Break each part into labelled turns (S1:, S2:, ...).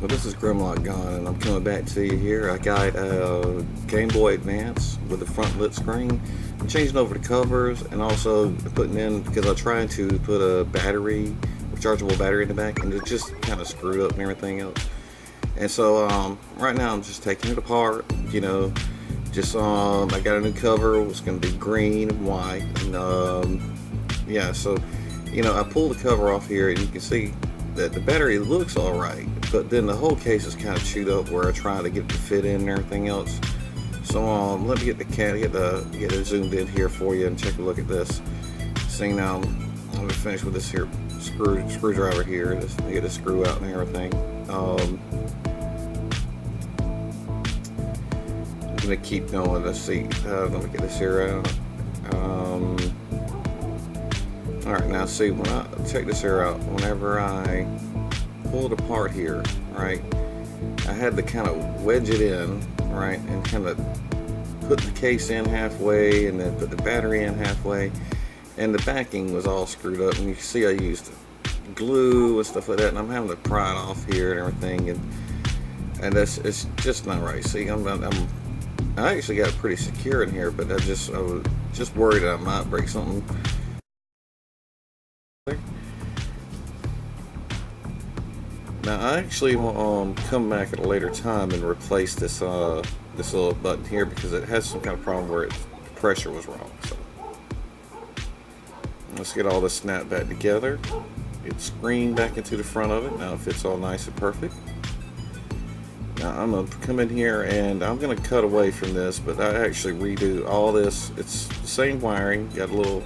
S1: Well, this is Grimlock Gone, and I'm coming back to you here. I got a Game Boy Advance with the front lit screen. I'm changing over the covers and also putting in, because I tried to put a battery, rechargeable battery in the back, and it just kind of screwed up and everything else. And so right now I'm just taking it apart, I got a new cover. It's going to be green and white, and yeah, so I pulled the cover off here, and you can see that the battery looks alright, but then the whole case is kind of chewed up where I try to get it to fit in and everything else. So let me get it zoomed in here for you and take a look at this. See, now I'm going to finish with this here screwdriver here, just to get a screw out and everything. I'm going to keep going. Let's see, let me get this here out. Alright, now see, when I check this here out, whenever I pull it apart here, right, I had to kind of wedge it in, right, and kind of put the case in halfway and then put the battery in halfway, and the backing was all screwed up, and you can see I used glue and stuff like that, and I'm having to pry it off here and everything, and it's just not right. See, I actually got it pretty secure in here, but I was just worried I might break something. Now I actually will come back at a later time and replace this this little button here, because it has some kind of problem where the pressure was wrong. So let's get all this snapped back together. Get the screen back into the front of it. Now it fits all nice and perfect. Now I'm gonna come in here and I'm gonna cut away from this, but I actually redo all this. It's the same wiring. Got a little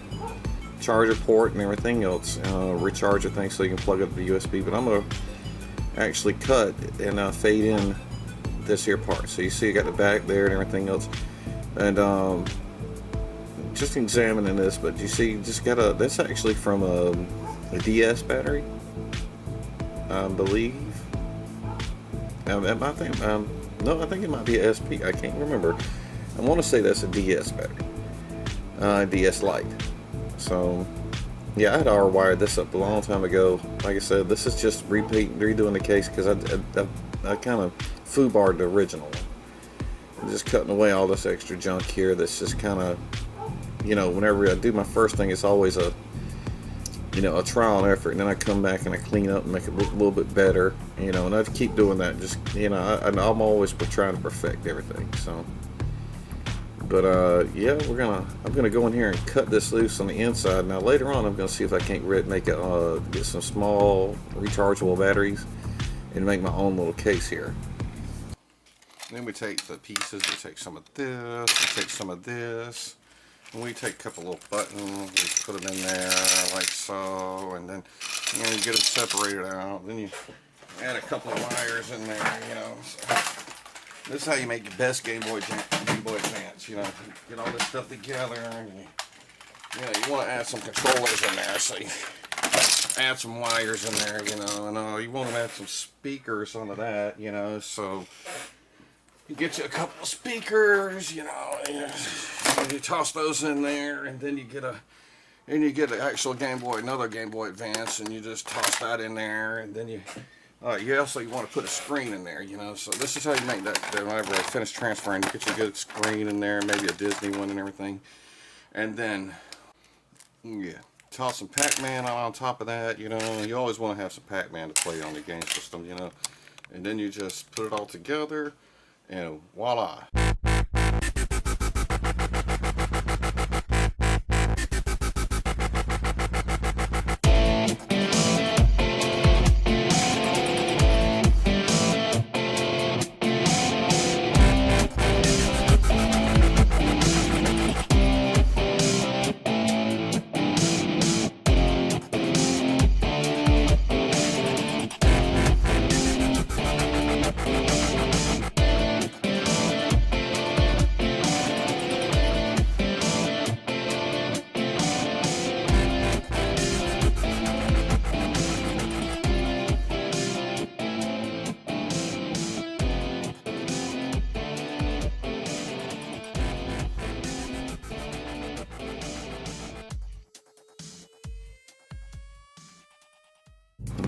S1: charger port and everything else, recharger thing, so you can plug up the USB. But I'm gonna actually cut and fade in this here part. So you see you got the back there and everything else, and just examining this, but you see just got that's actually from a DS battery, I believe. I think no, I think it might be a SP. I can't remember. I want to say that's a DS battery, DS Lite. So yeah, I had already wired this up a long time ago. Like I said, this is just redoing the case, because I kind of foobarred the original one. I'm just cutting away all this extra junk here that's just kind of, whenever I do my first thing, it's always a trial and effort, and then I come back and I clean up and make it look a little bit better, and I keep doing that. Just, I'm always trying to perfect everything. So, but yeah, I'm gonna go in here and cut this loose on the inside. Now later on, I'm gonna see if I can't get some small rechargeable batteries and make my own little case here. And then we take the pieces. We take some of this. We take some of this. And we take a couple little buttons. We put them in there like so, and then you get them separated out. Then you add a couple of wires in there. So this is how you make the best Game Boy Advance. Get all this stuff together, and you want to add some controllers in there. So you add some wires in there, and you want to add some speakers onto that, so you get you a couple of speakers, and you toss those in there, and then you get an actual another Game Boy Advance, and you just toss that in there, and then you also want to put a screen in there, so this is how you make that. Whenever I finish transferring, you get you a good screen in there, maybe a Disney one and everything, and then toss some Pacman on top of that. You always want to have some Pacman to play on the game system, and then you just put it all together, and voila.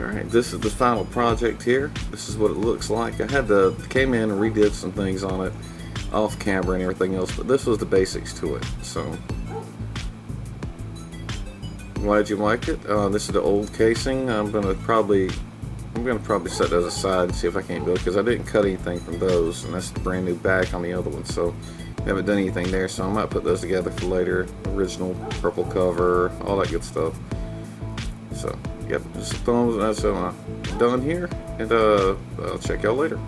S1: Alright, this is the final project here. This is what it looks like. I came in and redid some things on it off camera and everything else, but this was the basics to it. So glad you like it. This is the old casing. I'm gonna probably set those aside and see if I can't build, because I didn't cut anything from those, and that's the brand new back on the other one, so I haven't done anything there. So I might put those together for later. Original purple cover, all that good stuff. So yep, just a thumbs, and that's done here, and I'll check y'all later.